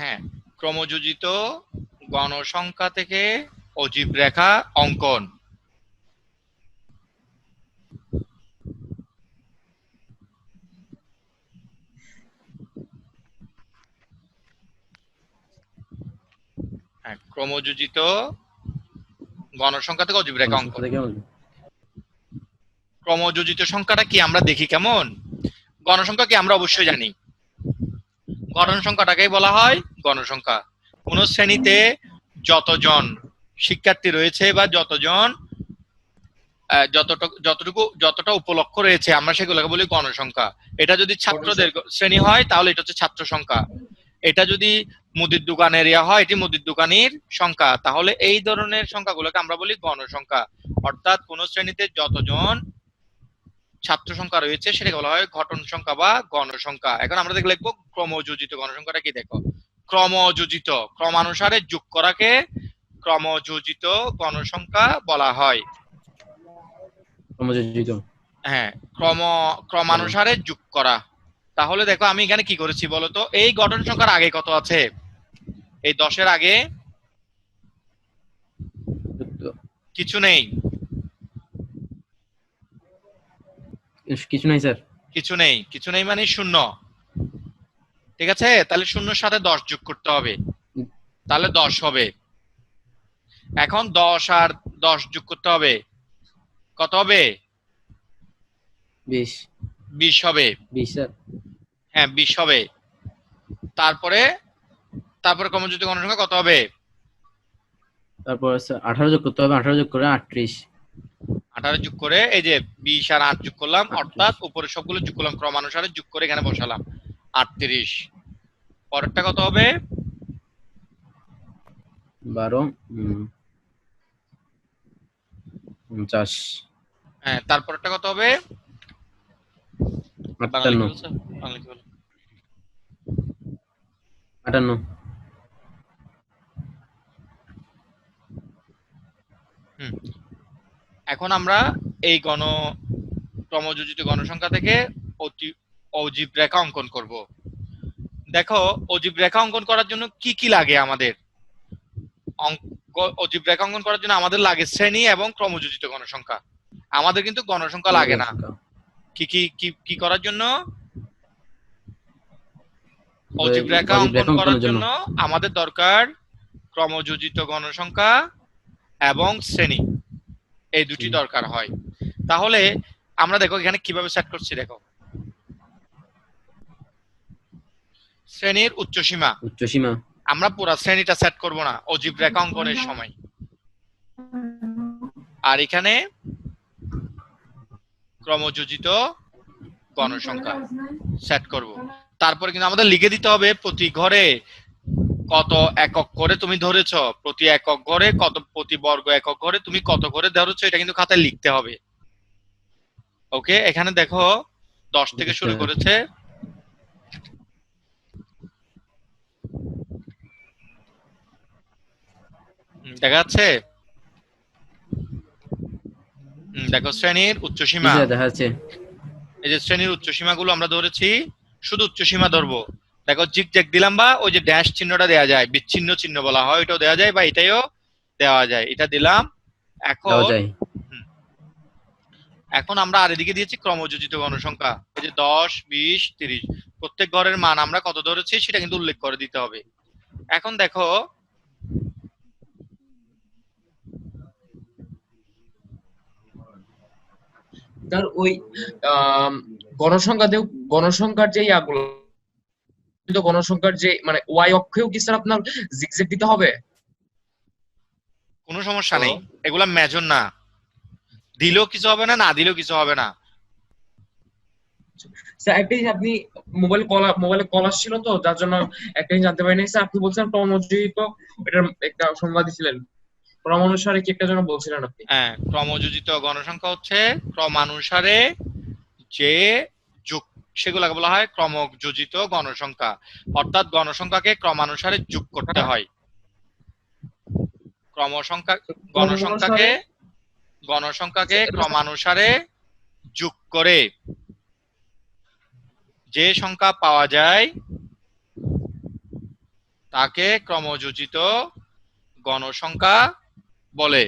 হ্যাঁ, ক্রমযোজিত গণসংখ্যা থেকে অজীব রেখা অঙ্কন। হ্যাঁ, ক্রমযোজিত গণসংখ্যা থেকে অজীব রেখা গণসংখ্যা অঙ্কন। থেকে ক্রমযোজিত সংখ্যাটা কি আমরা দেখি কেমন? গণসংখ্যা কি আমরা অবশ্যই জানি। গণসংখ্যাটাকেই বলা হয় গণসংখ্যা। কোন শ্রেণীতে যতজন শিক্ষার্থী রয়েছে বা যতজন যতটা উপলক্ষ রয়েছে আমরা সেগুলোকে বলি গণসংখ্যা। এটা যদি ছাত্রদের শ্রেণী হয় তাহলে এটা হচ্ছে ছাত্র সংখ্যা। এটা যদি মুদির দোকান এরিয়া হয় এটি মুদির দোকানির সংখ্যা। তাহলে এই ধরনের সংখ্যাগুলোকে আমরা বলি গণসংখ্যা। অর্থাৎ কোন শ্রেণীতে যতজন ছাত্র সংখ্যা রয়েছে সেটাকে বলা হয় ঘটন সংখ্যা বা গণসংখ্যা। এখন আমরা লিখবো ক্রমযোজিত গণসংখ্যাটা কি। দেখো, ক্রমযোজিত ক্রমানুসারে যোগ করাকে ক্রমযোজিত গণসংখ্যা বলা হয়। ক্রমযোজিত। হ্যাঁ, ক্রমানুসারে যোগ করা। তাহলে দেখো আমি এখানে কি করেছি বলতো, এই গঠন সংখ্যার আগে কত আছে? এই 10-এর আগে কিছু নেই। কিছু নাই স্যার। কিছু নেই, কিছু নেই মানে শূন্য। ঠিক আছে, তাহলে শূন্যর সাথে 10 যোগ করতে হবে, তাহলে 10 হবে। এখন 10 আর 10 যোগ করতে হবে, কত হবে? 20। 20 হবে। 20 স্যার। হ্যাঁ, 20 হবে। তারপরে তারপরে ক্রমযোজিত গণসংখ্যা কত হবে? তারপর 18 যোগ করতে হবে, 18 যোগ করে 38। 18 যোগ করে এই যে 20 আর 8 যোগ করলাম, 38। অর্থাৎ উপরে সবগুলো যোগ করলাম ক্রমানুসারে যোগ করে এখানে বসালাম 38। পরেরটা কত হবে? 12 49। হ্যাঁ, তারপরেরটা কত হবে? 58। 58। এখন আমরা এই ক্রমযোজিত গণসংখ্যা থেকে অজীব রেখা অঙ্কন করব। দেখো, অজীব রেখা অঙ্কন করার জন্য কি কি লাগে আমাদের? অজীব রেখা অঙ্কন করার জন্য আমাদের লাগে শ্রেণী এবং ক্রমযোজিত গণসংখ্যা। আমাদের কিন্তু গণসংখ্যা লাগে না। কি কি কি কি করার জন্য? অজীব রেখা অঙ্কন করার জন্য আমাদের দরকার ক্রমযোজিত গণসংখ্যা এবং শ্রেণী, এই দুটি দরকার হয়। তাহলে আমরা দেখো এখানে কিভাবে সেট করছি। দেখো, শ্রেণীর উচ্চসীমা আমরা পুরো শ্রেণীটা সেট করব না অজীব রেখা অঙ্কনের সময়। আর এখানে ক্রমযোজিত গণসংখ্যা সেট করব। তারপরে কিন্তু আমাদের লিখে দিতে হবে প্রতি ঘরে কত একক করে তুমি ধরেছ, প্রতি একক ঘরে কত, প্রতি বর্গ একক ঘরে তুমি কত করে ধরেছ, এটা কিন্তু খাতায় লিখতে হবে। ওকে, এখানে দেখো 10 থেকে শুরু করেছে। দেখা যাচ্ছে? দেখো শ্রেণীর উচ্চসীমা, দেখা যাচ্ছে। এই যে শ্রেণীর উচ্চসীমা গুলো আমরা ধরেছি, শুধু উচ্চসীমা ধরবো। দেখো জিগজ্যাগ দিলাম বা ওই যে ড্যাশ চিহ্নটা দেওয়া যায়, বিচ্ছিন্ন চিহ্ন বলা হয়, ওইটাও দেওয়া যায় বা এটাও দেওয়া যায়, এটা দিলাম। এখন এখন আমরা আর এদিকে দিয়েছি ক্রমযোজিত গণসংখ্যা, এই যে 10, 20, 30 প্রত্যেক ঘরের মান আমরা কত ধরেছি সেটা কিন্তু উল্লেখ করে দিতে হবে। এখন দেখো তার ওই গণসংখ্যার যে ইয়াগুলো, গণসংখ্যার যে মানে ওয়াই অক্ষেও কি স্যার আপনার জিগজ্যাগ দিতে হবে? কোনো সমস্যা নেই, এগুলা মেজর না, দিলেও কিছু হবে না, না দিলেও কিছু হবে না। স্যার একটা জিনিস, আপনি মোবাইলে কল আসছিল তো যার জন্য একটা জিনিস জানতে পারিনি স্যার। আপনি বলছেন ক্রমযোজিত, এটার একটা সংজ্ঞা দিছিলেন, ক্রমানুসারে কি একটা যেন বলছিলেন আপনি। হ্যাঁ, ক্রমযোজিত গণসংখ্যা হচ্ছে ক্রমানুসারে যে যোগ, সেগুলোকে বলা হয় ক্রমযোজিত গণসংখ্যা। অর্থাৎ গণসংখ্যাকে ক্রমানুসারে যোগ করতে হয়। গণসংখ্যাকে ক্রমানুসারে যোগ করে যে সংখ্যা পাওয়া যায় তাকে ক্রমযোজিত গণসংখ্যা বলে।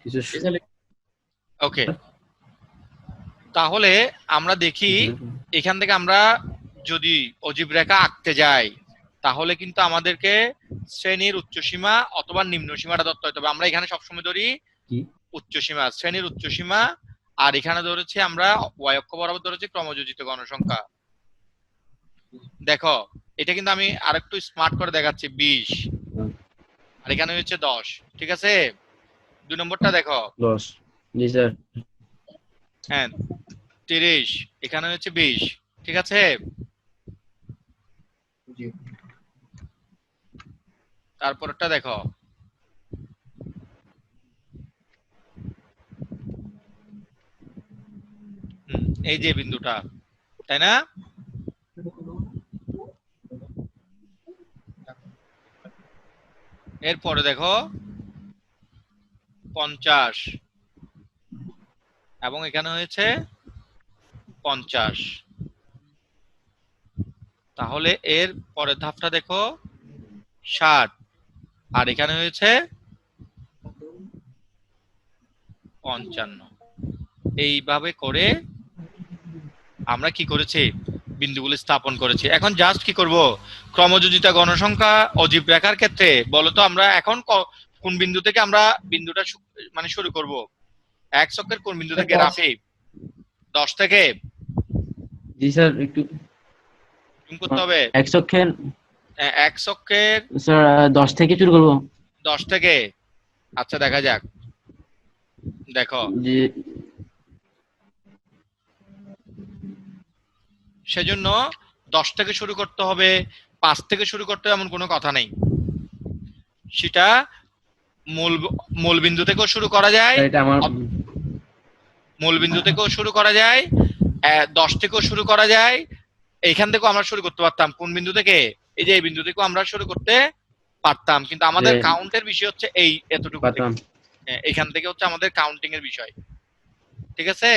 কিছু ওকে, তাহলে আমরা দেখি এখান থেকে আমরা যদি অজীব রেখা আঁকতে যাই তাহলে কিন্তু আমাদেরকে শ্রেণীর উচ্চসীমা অথবা নিম্ন সীমাটা ধরতে হবে। তবে আমরা এখানে সবসময় ধরি কি উচ্চসীমা, শ্রেণীর উচ্চসীমা, আর এখানে ধরেছি আমরা y অক্ষ বরাবর ধরেছি ক্রমযোজিত গণসংখ্যা। দেখো এটা কিন্তু আমি আরেকটু স্মার্ট করে দেখাচ্ছি, 20 আর এখানে হচ্ছে 10, ঠিক আছে? 2 নম্বরটা দেখো, 10। জি স্যার। হ্যাঁ 30, এখানে হচ্ছে 20, ঠিক আছে? জি তারপরটা দেখো, এই যে বিন্দুটা, তাই না? এরপরে দেখো 50 এবং এখানে হয়েছে 50। তাহলে এর পরের ধাপটা দেখো 60 আর এখানে হয়েছে 55। এইভাবে করে আমরা কি করেছি, বিন্দুগুলো স্থাপন করেছি। এখন জাস্ট কি করব, ক্রমযোজিত গণসংখ্যা অজীব রেখার ক্ষেত্রে বলতো আমরা এখন কোন বিন্দু থেকে আমরা বিন্দুটা মানে শুরু করব, এক্স অক্ষের কোন বিন্দু থেকে? রাফি 10 থেকে জি স্যার, একটু জুম করতে হবে। এক্স অক্ষের এক্স অক্ষের স্যার 10 থেকে শুরু করব। 10 থেকে, আচ্ছা দেখা যাক। দেখো জি সেজন্য 10 থেকে শুরু করতে হবে, 5 থেকে শুরু করতে হবে এমন কোনো কথা নেই। সেটা মূল বিন্দু থেকেও শুরু করা যায়, স্যার, এটা আমার মূল বিন্দু থেকেও শুরু করা যায়, 10 থেকেও শুরু করা যায়। এইখান থেকেও আমরা শুরু করতে পারতাম, কোন বিন্দু থেকে? এই যে এই বিন্দু থেকেও আমরা শুরু করতে পারতাম, কিন্তু আমাদের কাউন্টের বিষয় হচ্ছে এই এতটুকু থেকে। এখান থেকে হচ্ছে আমাদের কাউন্টিং এর বিষয়, ঠিক আছে?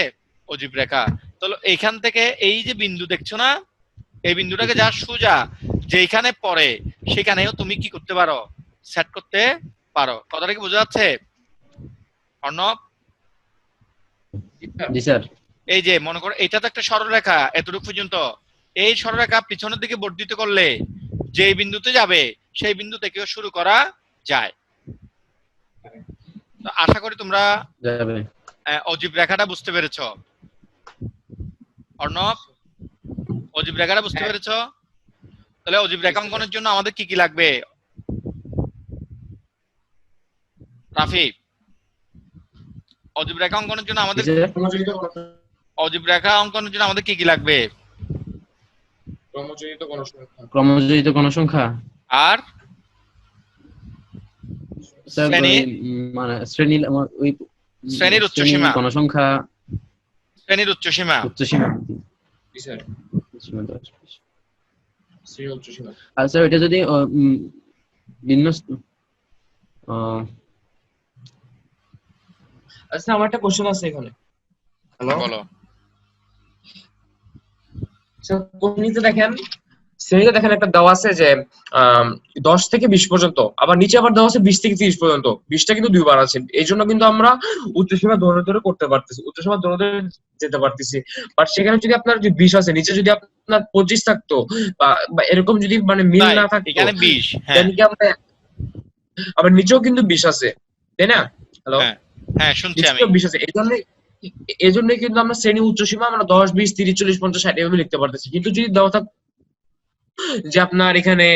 অজীব রেখা। তাহলে এইখান থেকে এই যে বিন্দু দেখছো না, এই বিন্দুটাকে যা সোজা যেখানে পড়ে সেখানেও তুমি কি করতে পারো, সেট করতে পারো। কথাটা কি বোঝা যাচ্ছে অর্ণব? জি স্যার। এই যে মনে করো এটা তো একটা সরলরেখা এতটুকু পর্যন্ত, এই সরলরেখা পিছনের দিকে বর্ধিত করলে যে বিন্দুতে যাবে সেই বিন্দু থেকেও শুরু করা যায়। তো আশা করি তোমরা যাবে। অজীব রেখাটা বুঝতে পেরেছো। অর্ণব, অজীব রেখাটা বুঝতে পেরেছো? তাহলে অজীব রেখা অঙ্কনের জন্য আমাদের কি কি লাগবে? রাফি, অজীব রেখা অঙ্কনের জন্য আমাদের অজীব রেখা অঙ্কনের জন্য আমাদের কি কি লাগবে? ক্রমযোজিত গণসংখ্যা, আর স্যার মানে শ্রেণীর উচ্চসীমা, গণসংখ্যা, শ্রেণীর উচ্চসীমা। জি স্যার, শ্রেণীর উচ্চসীমা। আর স্যার এটা যদি ভিন্ন আচ্ছা আমার একটা কোশ্চেন আছে এখানে। হ্যালো, বলো। শ্রেণীতে দেখেন একটা দেওয়া আছে যে 10 থেকে 20 পর্যন্ত, আবার নিচে আবার দেওয়া আছে 20 থেকে 30 পর্যন্ত। 20টা কিন্তু দুইবার আছে, এই জন্য কিন্তু আমরা উচ্চসীমা ধরে ধরে করতে পারতেছি, উচ্চসীমা ধরে ধরে যেতে পারতেছি। বাট সেখানে যদি আপনার যে 20 আছে, নিচে যদি আপনার 25 থাকতো বা এরকম যদি মানে মিল না থাকতো, এখানে 20, দেন কি আমরা আবার নিচেও কিন্তু 20 আছে, তাই না? হ্যালো, হ্যাঁ শুনছি আমি। 20 আছে, এই জন্য কিন্তু আমরা শ্রেণী উচ্চসীমা আমরা 10, 20, 30, 40, 50, 60 এভাবে লিখতে পারতেছি। কিন্তু যদি দেওয়া থাকতো যে আপনার এখানে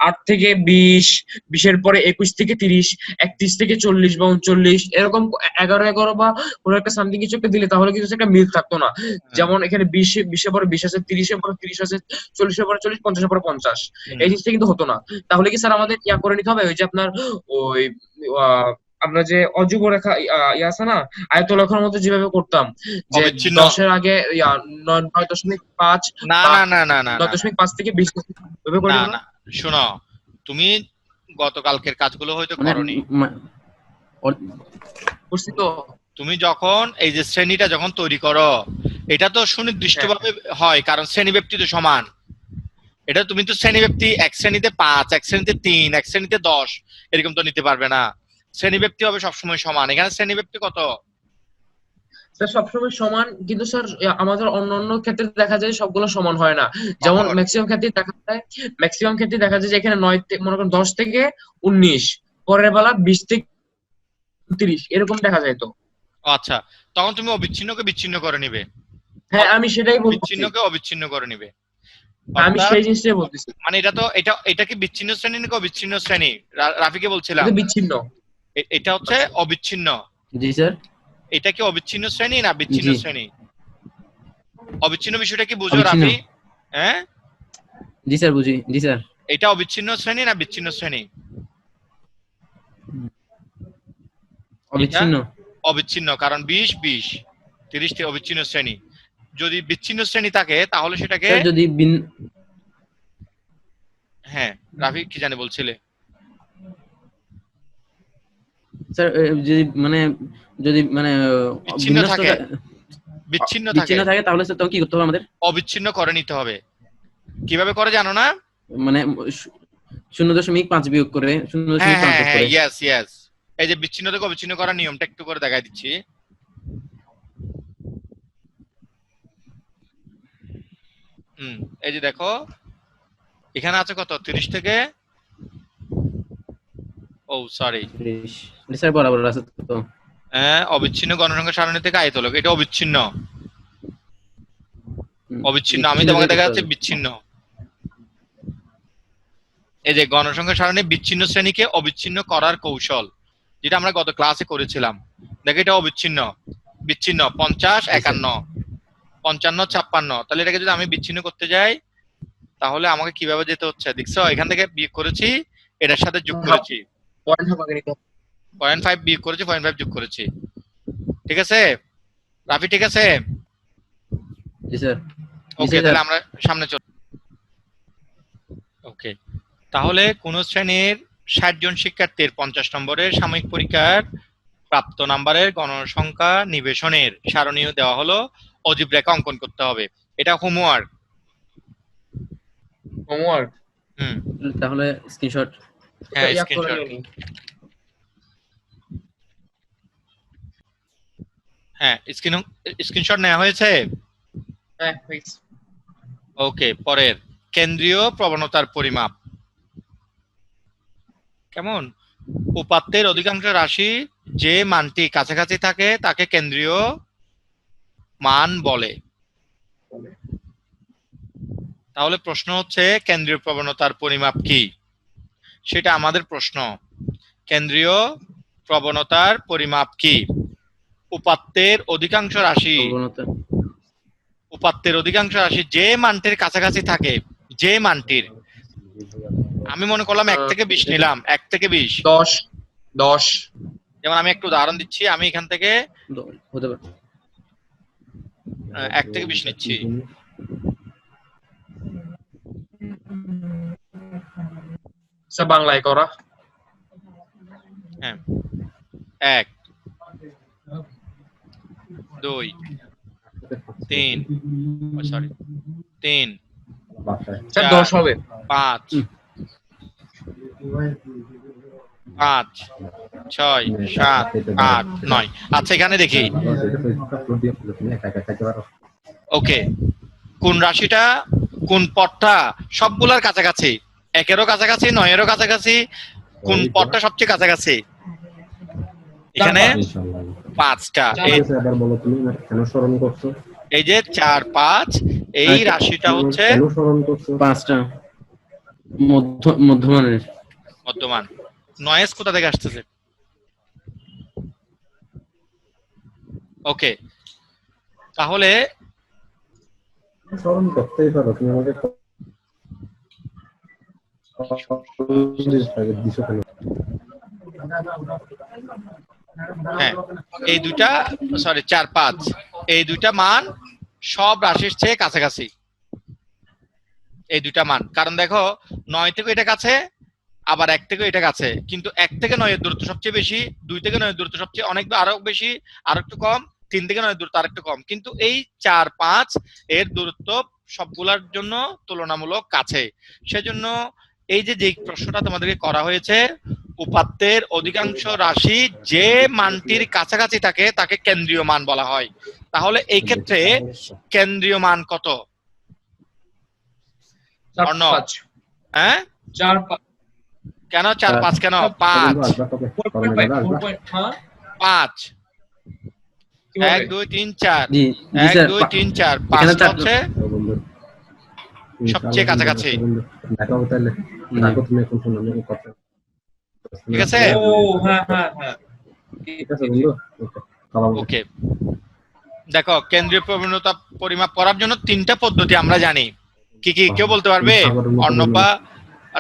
8 থেকে 20, 20 পরে 21 থেকে 30, 31 থেকে 40 বা 39 এরকম 11 বা কোনো একটা সামথিং কিছু একটা দিলে তাহলে কিন্তু একটা মিল থাকতো না। যেমন এখানে 20 পরে 20 আছে, 30 পরে 30 আছে, 40 পরে 40, 50 পরে 50, এই জিনিসটা কিন্তু হতো না। তাহলে কি স্যার আমাদের ইয়া করে নিতে হবে, ওই যে আপনার ওই আমরা যে অযুব রেখা আছে না, আয়তলেখার মধ্যে যেভাবে করতাম যে 10 এর আগে 9.5 না না না না 9.5 থেকে 20 ভাবে করে না। শোনো, তুমি গতকালকের কাজগুলো হয়তো করনি। করছি তো। তুমি যখন এই যে শ্রেণীটা যখন তৈরি করো, এটা তো সুনির্দিষ্টভাবে হয়, কারণ শ্রেণী ব্যক্তি তো সমান। এটা তুমি তো শ্রেণী ব্যক্তি এক শ্রেণীতে 5, এক শ্রেণীতে 3, এক শ্রেণীতে 10 এরকম তো নিতে পারবে না। শ্রেণী ব্যক্তি হবে সবসময় সমান। এখানে শ্রেণী ব্যক্তি কত? স্যার সবসময় সমান, কিন্তু স্যার আমাদের অন্যান্য ক্ষেত্রে দেখা যায় সবগুলো সমান হয় না। যেমন কখন? ম্যাক্সিমাম ক্ষেত্রে দেখা যায় যে এখানে মনে করেন 10 থেকে 19, পরের বেলা 20 থেকে 30 এরকম দেখা যায় তো। ও আচ্ছা, তখন তুমি অবিচ্ছিন্নকে বিচ্ছিন্ন করে নিবে, হ্যাঁ আমি সেটাই বলতেছি, বিচ্ছিন্নকে অবিচ্ছিন্ন করে নিবে। আমি অর্থাৎ সেই জিনিসটাই বলতেছি। মানে এটা কি বিচ্ছিন্ন শ্রেণী নাকি অবিচ্ছিন্ন শ্রেণী? রাফিকে বলছিলাম এটা বিচ্ছিন্ন। এটা হচ্ছে অবিচ্ছিন্ন। জি স্যার। এটা কি অবিচ্ছিন্ন শ্রেণী না বিচ্ছিন্ন জি। শ্রেণী? অবিচ্ছিন্ন বিষয়টা কি বুঝো অবিচ্ছিন্ন। রাফি? হ্যাঁ, জি স্যার বুঝি। জি স্যার। এটা অবিচ্ছিন্ন শ্রেণী না বিচ্ছিন্ন শ্রেণী? অবিচ্ছিন্ন। অবিচ্ছিন্ন, কারণ 20 20 30 টি অবিচ্ছিন্ন শ্রেণী। যদি বিচ্ছিন্ন শ্রেণী থাকে তাহলে সেটাকে স্যার যদি হ্যাঁ, রাফি কি জানে বলছিলে? স্যার যদি মানে যদি মানে বিচ্ছিন্ন বিন্যস্ত থাকে, বিচ্ছিন্ন থাকে, বিচ্ছিন্ন থাকে তাহলে স্যার তখন কি করতে হবে আমাদের? অবিচ্ছিন্ন করে নিতে হবে। কিভাবে করে জানো না? মানে 0.5 বিয়োগ করে, হ্যাঁ 0.5 হ্যাঁ যোগ হ্যাঁ, করে। Yes yes. এই যে বিচ্ছিন্ন থেকে অবিচ্ছিন্ন করার নিয়মটা একটু করে দেখাই দিচ্ছি। এই যে দেখো, এখানে আছে কত? 30 থেকে, ও সরি, স্যার বরাবর আছে তো। অবিচ্ছিন্ন গণসংখ্যা সারণী থেকে আয়তলক, এটা অবিচ্ছিন্ন। অবিচ্ছিন্ন, আমি বিচ্ছিন্ন তোমাকে দিয়ে দেখা করতে যাচ্ছে হবে। বিচ্ছিন্ন। এই যে গণসংখ্যা সারণী বিচ্ছিন্ন শ্রেণীকে অবিচ্ছিন্ন করার কৌশল, যেটা আমরা গত ক্লাসে করেছিলাম। দেখো এটা অবিচ্ছিন্ন, বিচ্ছিন্ন 50 51 55 56। তাহলে এটাকে যদি আমি বিচ্ছিন্ন করতে যাই তাহলে আমাকে কিভাবে যেতে হচ্ছে দেখছো? এখান থেকে বিয়োগ করেছি, এটার সাথে যোগ করেছি, পয়েন্ট হবে নিতে হবে। 0.5 বিয়োগ করেছি, 0.5 যোগ করেছি। ঠিক আছে রাফি? ঠিক আছে, জি স্যার। ওকে। তাহলে আমরা সামনে চল। ওকে, তাহলে কোন শ্রেণীর 60 জন শিক্ষার্থীর 50 নম্বরের সাময়িক পরীক্ষার প্রাপ্ত নাম্বারের গণসংখ্যা নিবেশনের সারণীয় দেওয়া হলো, অজীব রেখা অঙ্কন করতে হবে। এটা হোমওয়ার্ক। হোমওয়ার্ক। তাহলে স্ক্রিনশট। হ্যাঁ, ইয়া করে স্ক্রিনশট। নিই। হ্যাঁ, স্ক্রিনশট নেওয়া হয়েছে। হ্যাঁ প্লিজ। ওকে, পরের কেন্দ্রীয় প্রবণতার পরিমাপ। কেমন? উপাত্তের অধিকাংশ রাশি যে মানটি কাছাকাছি থাকে তাকে কেন্দ্রীয় মান বলে। তাহলে প্রশ্ন হচ্ছে কেন্দ্রীয় প্রবণতার পরিমাপ কি, সেটা আমাদের প্রশ্ন। কেন্দ্রীয় প্রবণতার পরিমাপ কি? উপাত্তের অধিকাংশ রাশি, উপাত্তের অধিকাংশ রাশি যে মানটির কাছাকাছি থাকে, যে মানটির, আমি মনে করলাম 1 থেকে 20 নিলাম, 1 থেকে 20। 10 10। যেমন আমি একটু উদাহরণ দিচ্ছি, আমি এখান থেকে হতে পারে 1 থেকে 20 নিচ্ছি। স্যার বাংলায় করা। হ্যাঁ, 1 2 3, সরি 3 স্যার 4 10 হবে। 5 5 6 7 8 9। আচ্ছা এখানে দেখি, ওকে, কোন রাশিটা, কোন পদটা সবগুলোর কাছাকাছি, 1-এরও কাছাকাছি, 9-এরও কাছাকাছি, কোন পদটা সবচেয়ে কাছাকাছি? এখানে 5টা। এই যে 4 5, এই রাশিটা হচ্ছে 5টা মধ্যমানের। মধ্যমান। নয়েজ কোথা থেকে আসতেছে? ওকে, তাহলে স্মরণ করতেই পারো তুমি আমাকে হ্যাঁ, এই দুইটা, সরি 4 5, এই দুইটা মান সব রাশির চেয়ে কাছাকাছি, এই দুইটা মান। কারণ দেখো 9 থেকে এটা কাছে, আবার 1 থেকে এটা কাছে, কিন্তু 1 থেকে 9 এর দূরত্ব সবচেয়ে বেশি, 2 থেকে 9 এর দূরত্ব সবচেয়ে অনেক আরো বেশি, আর একটু কম, 3 থেকে 9 এর দূরত্ব আরেকটু কম, কিন্তু এই 4 5 এর দূরত্ব সবগুলোর জন্য তুলনামূলক কাছে। সেজন্য এই যে যে প্রশ্নটা তোমাদেরকে করা হয়েছে, উপাত্তের অধিকাংশ রাশি যে মানটির কাছাকাছি থাকে তাকে কেন্দ্রীয় মান বলা হয়। তাহলে এই ক্ষেত্রে কেন্দ্রীয় মান কত? 4 অর্ণব, 5 হ্যাঁ 4 5 কেন 4 5 কেন 5? 4.5 হ্যাঁ 5 কিভাবে 1 2 3 4, জি জি 1 স্যার 2 3 4, এখানে 5টা হচ্ছে সবচেয়ে কাছাকাছি। না, ঠিক আছে, ও হ্যাঁ হ্যাঁ হ্যাঁ ওকে। দেখো, কেন্দ্রীয় প্রবণতা পরিমাপ করার জন্য 3টা পদ্ধতি আমরা জানি। কি কি কেউ বলতে পারবে? অর্ণব বা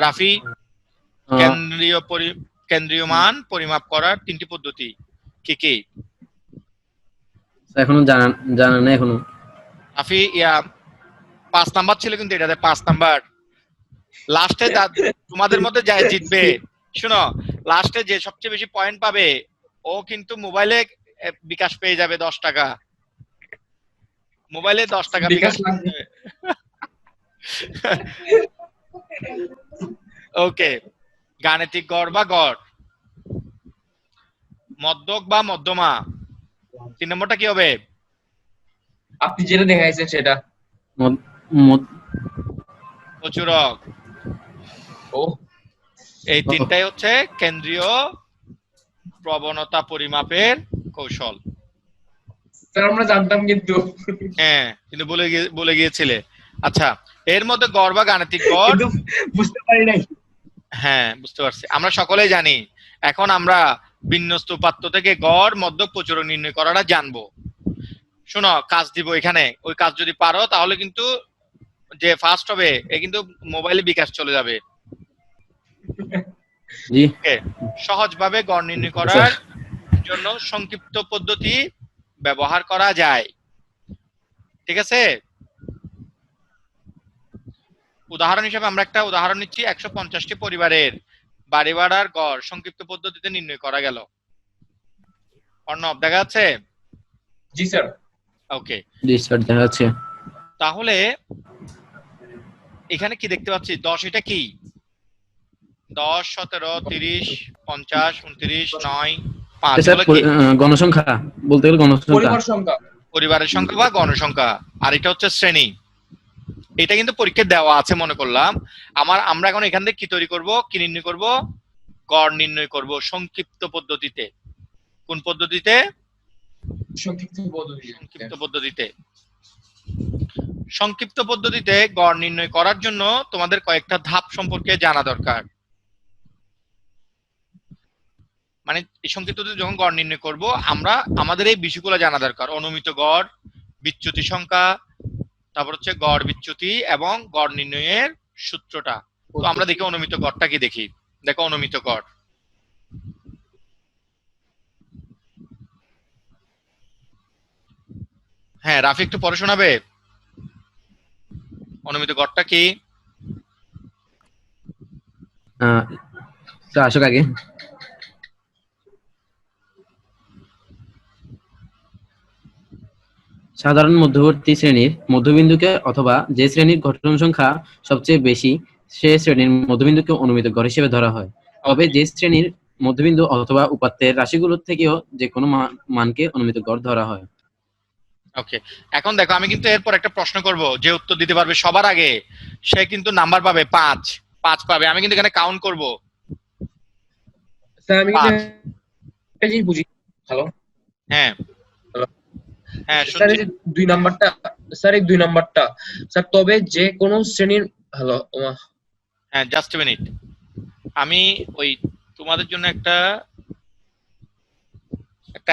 রাফি, কেন্দ্রীয় মান পরিমাপ করার 3টি পদ্ধতি কি কি? এখনো জানা জানা নেই এখনো। রাফি, 5 নাম্বার ছিল, কিন্তু এটাতে 5 নাম্বার। লাস্টে তোমাদের মধ্যে যায় জিতবে, শোনো, লাস্টে যে সবচেয়ে বেশি পয়েন্ট পাবে ও কিন্তু মোবাইলে বিকাশ পেয়ে যাবে 10 টাকা। মোবাইলে 10 টাকা বিকাশ লাগবে ওকে। গাণিতিক গড় বা গড়, মধ্যক বা মধ্যমা, 3 নম্বরটা কি হবে? আপনি যেটা দেখাইছেন সেটা প্রচুরক। ও এই 3টাই হচ্ছে কেন্দ্রীয় প্রবণতা পরিমাপের কৌশল। স্যার আমরা জানতাম কিন্তু হ্যাঁ, কিন্তু বলে গিয়েছিলে। আচ্ছা, এর মধ্যে গড় বা গাণিতিক গড়, কিন্তু বুঝতে পারি নাই। হ্যাঁ বুঝতে পারছি, আমরা সকলেই জানি। এখন আমরা বিন্যস্ত উপাত্ত থেকে গড়, মধ্যক, প্রচুরক নির্ণয় করাটা জানবো। শোনো, কাজ দিব এখানে, ওই কাজ যদি পারো তাহলে কিন্তু যে ফার্স্ট হবে এ কিন্তু মোবাইলে বিকাশ চলে যাবে। জি সহজভাবে গড় নির্ণয় করার জন্য সংক্ষিপ্ত পদ্ধতি ব্যবহার করা যায়। ঠিক আছে, উদাহরণ হিসেবে আমরা একটা উদাহরণ নিচ্ছি। 150টি পরিবারের বাড়ি ভাড়ার গড় সংক্ষিপ্ত পদ্ধতিতে নির্ণয় করা গেল। অর্ণব, দেখা যাচ্ছে? জি স্যার ওকে, জি স্যার দেখা যাচ্ছে। তাহলে এখানে কি দেখতে পাচ্ছি? 10 এটা কি? 10 17 30 50 29 9 5 স্যার এগুলো কি? গণসংখ্যা, বলতে গেলে গণসংখ্যা, পরিবার সংখ্যা পরিবারের সংখ্যা বা গণসংখ্যা। আর এটা হচ্ছে শ্রেণী। এটা কিন্তু পরীক্ষায় দেওয়া আছে মনে করলাম। আমরা এখন এখান থেকে কি তৈরি করব, কি নির্ণয় করব? গড় নির্ণয় করব সংক্ষিপ্ত পদ্ধতিতে। কোন পদ্ধতিতে? সংক্ষিপ্ত পদ্ধতি সংক্ষিপ্ত পদ্ধতিতে। সংক্ষিপ্ত পদ্ধতিতে গড় নির্ণয় করার জন্য তোমাদের কয়েকটা ধাপ সম্পর্কে জানা দরকার। মানে এই সংক্ষিপ্ত পদ্ধতিতে যখন গড় নির্ণয় করব, আমরা আমাদের এই বিষয়গুলো জানা দরকার। অনুমিত গড়, বিচ্যুতি সংখ্যা, তারপর হচ্ছে গড় বিচ্যুতি এবং গড় নির্ণয়ের সূত্রটা। তো আমরা দেখি অনুমিত গড়টা কি দেখি। দেখো অনুমিত গড়, হ্যাঁ রাফি একটু পরে শোনাবে। অনুমিত গড়টা কি? স্যার আসুক আগে। সাধারণ মধ্যবর্তী শ্রেণীর মধ্যবিন্দুকে অথবা যে শ্রেণীর ঘটন সংখ্যা সবচেয়ে বেশি সে শ্রেণীর মধ্যবিন্দুকে অনুমিত গড় হিসেবে ধরা হয়। তবে যে শ্রেণীর মধ্যবিন্দু অথবা উপাত্তের রাশিগুলোর থেকেও যে কোনো মানকে অনুমিত গড় ধরা হয়। ওকে, এখন দেখো, আমি কিন্তু এরপর একটা প্রশ্ন করব, যে উত্তর দিতে পারবে সবার আগে সে কিন্তু নাম্বার পাবে 5 পাবে। আমি কিন্তু এখানে কাউন্ট করব স্যার আমি কিন্তু 5। একটা জিনিস বুঝি। হ্যালো হ্যাঁ হ্যাঁ স্যার শুনছি। এই যে 2 নাম্বারটা, স্যার এই 2 নাম্বারটা স্যার, তবে যে কোনো শ্রেণীর হ্যালো হ্যাঁ জাস্ট এ মিনিট, আমি ওই তোমাদের জন্য একটা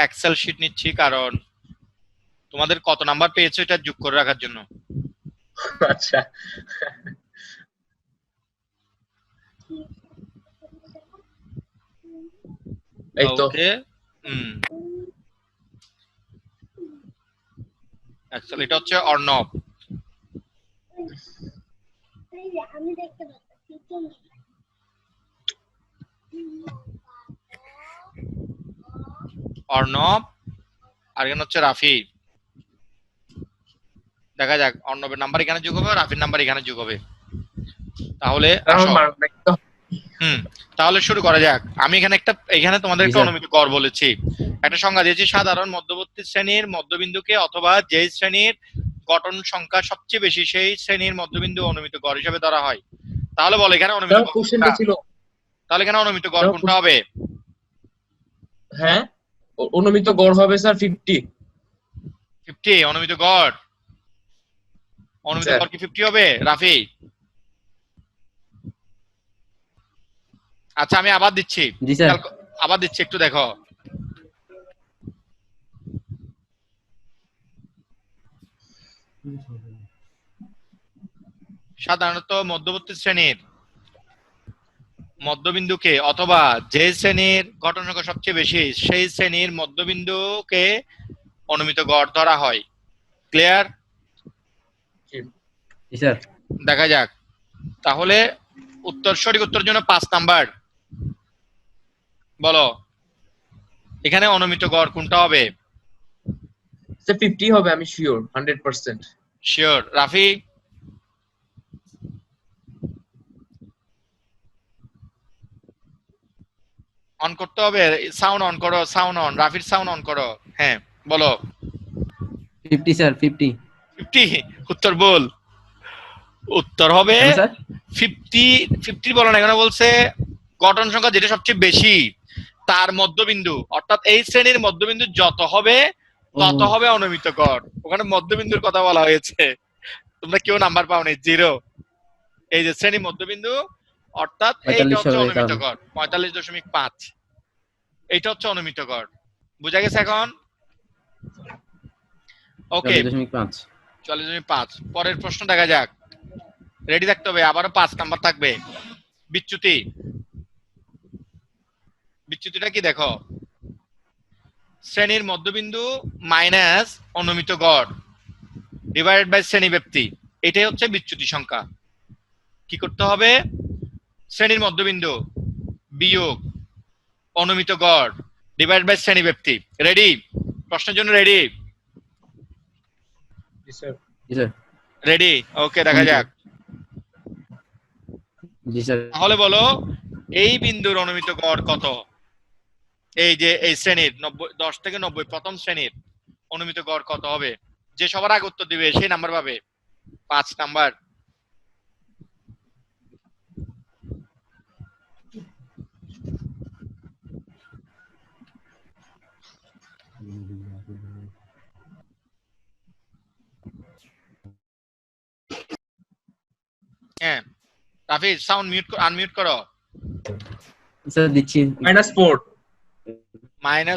এক্সেল শিট নিচ্ছি, কারণ তোমাদের কত নাম্বার পেয়েছো এটা যোগ করে রাখার জন্য। আচ্ছা এই তো ওকে, এক্সেল, এটা হচ্ছে অর্ণব। অর্ণব, আর এখানে হচ্ছে রাফি। দেখা যাক অর্ণবের নাম্বার এখানে যোগ হবে, রাফির নাম্বার এখানে যোগ হবে। তাহলে আসো। তাহলে শুরু করা যাক। আমি এখানে তোমাদের জি একটা স্যার। অনুমিত গড় বলেছি, একটা সংজ্ঞা দিয়েছি, সাধারণ মধ্যবর্তী শ্রেণীর মধ্যবিন্দুকে অথবা যে শ্রেণীর গঠন সংখ্যা সবচেয়ে বেশি সেই শ্রেণীর মধ্যবিন্দু অনুমিত গড় হিসেবে ধরা হয়। তাহলে বলো এখানে অনুমিত গড় কোশ্চেনটা কোনটা? ছিল, তাহলে এখানে অনুমিত গড় কোনটা হবে? হ্যাঁ অনুমিত গড় হবে স্যার 50। 50 অনুমিত গড়? অনুমিত স্যার গড় কি 50 হবে রাফি? আচ্ছা আমি আবার দিচ্ছি, জি স্যার। আবার দিচ্ছি, একটু দেখো। সাধারণত মধ্যবর্তী শ্রেণীর মধ্যবিন্দুকে অথবা যে শ্রেণীর গঠন সংখ্যা সবচেয়ে বেশি সেই শ্রেণীর মধ্যবিন্দুকে অনুমিত গড় ধরা হয়। ক্লিয়ার? জি স্যার। দেখা যাক। তাহলে সঠিক উত্তরের জন্য 5 নাম্বার। বলো এখানে অনুমিত গড় কোনটা হবে? স্যার 50 হবে, আমি শিওর 100%। শিওর? রাফি? অন করতে হবে, সাউন্ড অন করো, সাউন্ড অন, রাফির সাউন্ড অন করো। হ্যাঁ বলো। 50 স্যার, 50। 50? উত্তর বল। উত্তর হবে কেন স্যার? 50। 50 বলো না, এখানে বলছে গঠন সংখ্যা যেটা সবচেয়ে বেশি তার মধ্যবিন্দু, অর্থাৎ এই শ্রেণীর মধ্যবিন্দু যত হবে তত হবে অনুমিত গড়। ওখানে মধ্যবিন্দুর কথা বলা হয়েছে, তোমরা কেউ নাম্বার পাওনি, 0। এই যে শ্রেণী মধ্যবিন্দু, অর্থাৎ এইটা 45 হচ্ছে হবে অনুমিত কারণ। গড় 45.5। এইটা হচ্ছে অনুমিত গড়। বুঝা গেছে এখন? ওকে 40.5। 40.5। পরের প্রশ্ন দেখা যাক। রেডি থাকতে হবে, আবারও 5 নাম্বার থাকবে। বিচ্যুতি। বিচ্যুতিটা কি দেখো, শ্রেণীর মধ্যবিন্দু মাইনাস অনুমিত গড় ডিভাইডেড বাই শ্রেণী ব্যাপ্তি, এটাই হচ্ছে বিচ্যুতি সংখ্যা। কি করতে হবে? শ্রেণীর মধ্যবিন্দু বিয়োগ অনুমিত গড় ডিভাইড বাই শ্রেণী ব্যাপ্তি। রেডি? প্রশ্নের জন্য রেডি? জি স্যার। জি স্যার। রেডি? ওকে দেখা যাক। জি স্যার। তাহলে বলো এই বিন্দুর অনুমিত গড় কত? এই যে এই শ্রেণীর 10 থেকে 90 প্রথম শ্রেণীর অনুমিত গড় কত হবে? যে সবার আগে উত্তর দিবে সেই নাম্বার পাবে 5 নাম্বার। হ্যাঁ রাফি সাউন্ড মিউট আনমিউট করো। স্যার দিচ্ছি। -4।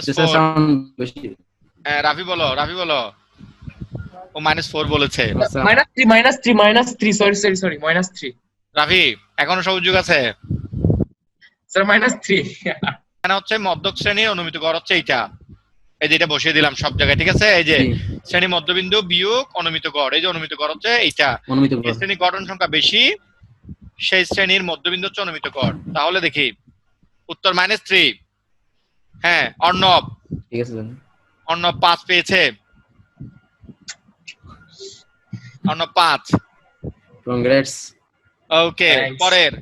স্যার -4। সাউন্ড বেশি। রাফি বলো, রাফি বলো। ও -4 বলেছে। -3 সরি সরি সরি -3। রাফি এখনো সুযোগ আছে। স্যার -3। এখানে হচ্ছে মধ্যক শ্রেণীর অনুমিত গড় হচ্ছে এইটা, এই যে এটা বসিয়ে দিলাম সব জায়গায়, ঠিক আছে? এই যে জি। শ্রেণী মধ্যবিন্দু বিয়োগ অনুমিত গড়, এই যে অনুমিত গড় হচ্ছে এইটা। অনুমিত এই গড়। শ্রেণীর গঠন সংখ্যা বেশি সেই শ্রেণীর মধ্যবিন্দু হচ্ছে অনুমিত গড়। তাহলে দেখি উত্তর -3। হ্যাঁ অর্ণব, ঠিক আছে স্যার। অর্ণব 5 পেয়েছে। অর্ণব 5। কংগ্রেটস। ওকে Thanks. পরের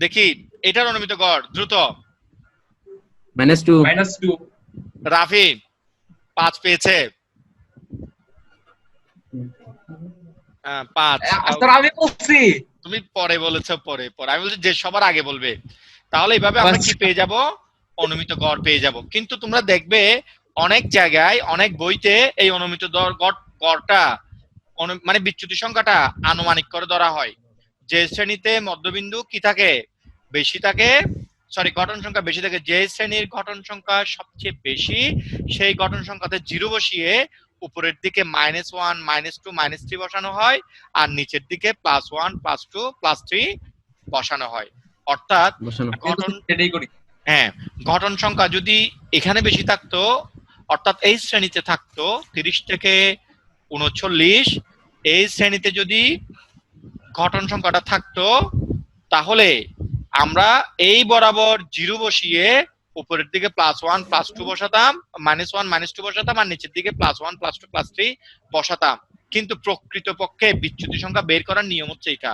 দেখি এটার অনুমিত গড় দ্রুত। -2। -2। রাফি 5 পেয়েছে। 5। স্যার আমি বলছি। তুমি পরে বলেছো, পরে পরে আমি বলছি যে সবার আগে বলবে। তাহলে এইভাবে আমরা কি পেয়ে যাব? অনুমিত গড় পেয়ে যাব। কিন্তু তোমরা দেখবে অনেক জায়গায় অনেক বইতে এই অনুমিত গড়টা মানে বিচ্যুতি সংখ্যাটা আনুমানিক করে ধরা হয়। যে শ্রেণীতে মধ্যবিন্দু কি থাকে, বেশি থাকে, সরি গঠন সংখ্যা বেশি থাকে, যে শ্রেণীর গঠন সংখ্যা সবচেয়ে বেশি সেই গঠন সংখ্যাতে 0 বসিয়ে উপরের দিকে -1 -2 -3 বসানো হয়, আর নিচের দিকে +1 +2 +3 বসানো হয়। অর্থাৎ বসানো। গঠন, এটাই করি। হ্যাঁ গঠন সংখ্যা যদি এখানে বেশি থাকতো, অর্থাৎ এই শ্রেণীতে থাকতো 30 থেকে 39, এই শ্রেণীতে যদি গঠন সংখ্যাটা থাকতো তাহলে আমরা এই বরাবর 0 বসিয়ে উপরের দিকে +1 +2 বসাতাম, -1 -2 বসাতাম, আর নিচের দিকে +1 +2 +3 বসাতাম। কিন্তু প্রকৃতপক্ষে বিচ্যুতি সংখ্যা বের করার নিয়ম হচ্ছে এটা,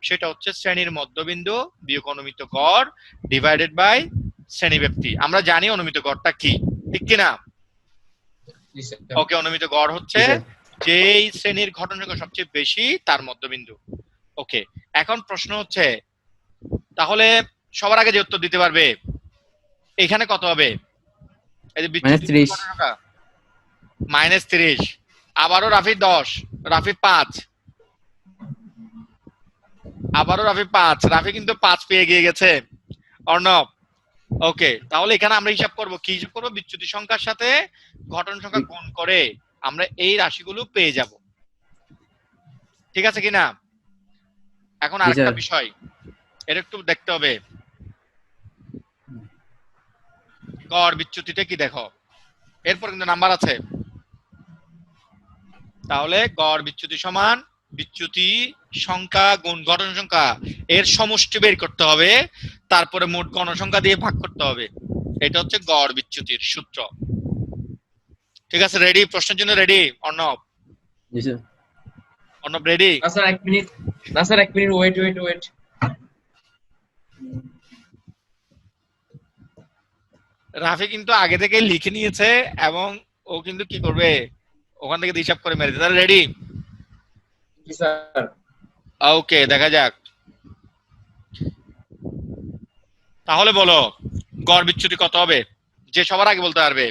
সেটা হচ্ছে শ্রেণীর মধ্যবিন্দু বিয়োগ অনুমিত গড় ডিভাইডেড বাই শ্রেণীব্যাপ্তি। আমরা জানি অনুমিত গড়টা কি, ঠিক কিনা? জি স্যার। ওকে, অনুমিত গড় হচ্ছে জি, স্যার। যেই শ্রেণীর ঘটন সংখ্যা সবচেয়ে বেশি তার মধ্যবিন্দু। ওকে, এখন প্রশ্ন হচ্ছে তাহলে সবার আগে যে উত্তর দিতে পারবে এখানে কত হবে? এই যে বিচ্যুতি -30 ঘটন সংখ্যা -30, আবারও রাফি 10, রাফি 5, আবারও রাফি 5, রাফি কিন্তু 5 পেয়ে গিয়ে গেছে। অর্ণব, ওকে, তাহলে এখানে আমরা হিসাব করব, কি হিসাব করব? বিচ্যুতি সংখ্যার সাথে ঘটন সংখ্যা গুণ করে আমরা এই রাশিগুলো পেয়ে যাব, ঠিক আছে কিনা? এখন জি, আরেকটা স্যার। বিষয় এটা একটু দেখতে হবে, গড় বিচ্যুতিটা কি দেখো, এরপর কিন্তু নাম্বার আছে। তাহলে গড় বিচ্যুতি সমান বিচ্যুতি সংখ্যা গুণ ঘটন সংখ্যা, এর সমষ্টি বের করতে হবে, তারপরে মোট গণসংখ্যা দিয়ে ভাগ করতে হবে। এটা হচ্ছে গড় বিচ্যুতির সূত্র। ঠিক আছে, রেডি? প্রশ্নের জন্য রেডি অর্ণব? জি, স্যার। অর্ণব রেডি? না স্যার 1 মিনিট, না স্যার 1 মিনিট, ওয়েট। রাফি কিন্তু আগে থেকে লিখে নিয়েছে এবং ও কিন্তু কি করবে, ওখান থেকে হিসাব করে মেরে দিতে। রেডি? জি স্যার। ওকে, দেখা যাক। তাহলে বলো গড় বিচ্যুতি কত হবে, যে সবার আগে বলতে পারবে।